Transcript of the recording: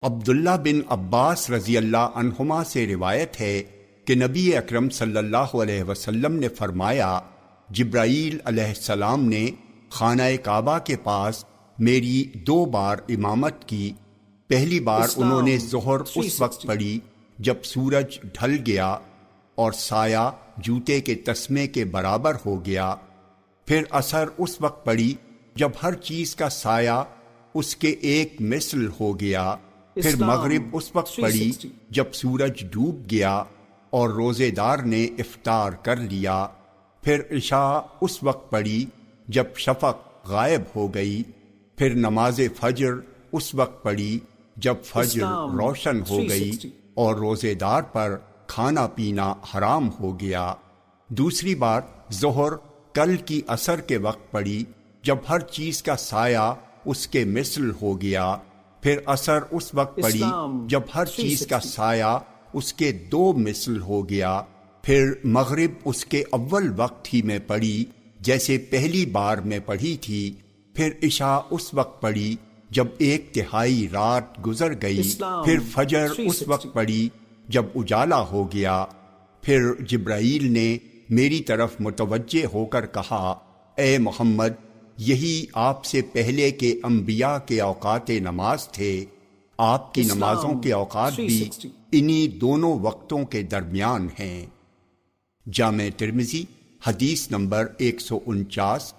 عبداللہ بن عباس رضی اللہ عنہما سے روایت ہے کہ نبی اکرم صلی اللہ علیہ وسلم نے فرمایا، جبرائیل علیہ السلام نے خانہ کعبہ کے پاس میری 2 بار امامت کی۔ پہلی بار انہوں نے ظہر اس وقت پڑھی جب سورج ڈھل گیا اور سایہ جوتے کے تسمے کے برابر ہو گیا، پھر عصر اس وقت پڑھی جب ہر چیز کا سایہ اس کے ایک مثل ہو گیا، پھر مغرب اس وقت پڑھی جب سورج ڈوب گیا اور روزے دار نے افطار کر لیا، پھر عشاء اس وقت پڑھی جب شفق غائب ہو گئی، پھر نماز فجر اس وقت پڑھی جب فجر روشن ہو گئی اور روزے دار پر کھانا پینا حرام ہو گیا۔ دوسری بار ظہر کل کی عصر کے وقت پڑھی جب ہر چیز کا سایہ اس کے مثل ہو گیا، پھر عصر اس وقت پڑھی جب ہر چیز کا سایہ اس کے 2 مثل ہو گیا، پھر مغرب اس کے اول وقت ہی میں پڑھی جیسے پہلی بار میں پڑھی تھی، پھر عشاء اس وقت پڑھی جب 1/3 رات گزر گئی، پھر فجر اس وقت پڑھی جب اجالا ہو گیا۔ پھر جبرائیل نے میری طرف متوجہ ہو کر کہا، اے محمد، یہی آپ سے پہلے کے انبیاء کے اوقات نماز تھے، آپ کی نمازوں کے اوقات بھی انہی دونوں وقتوں کے درمیان ہیں۔ جامع ترمذی حدیث نمبر 149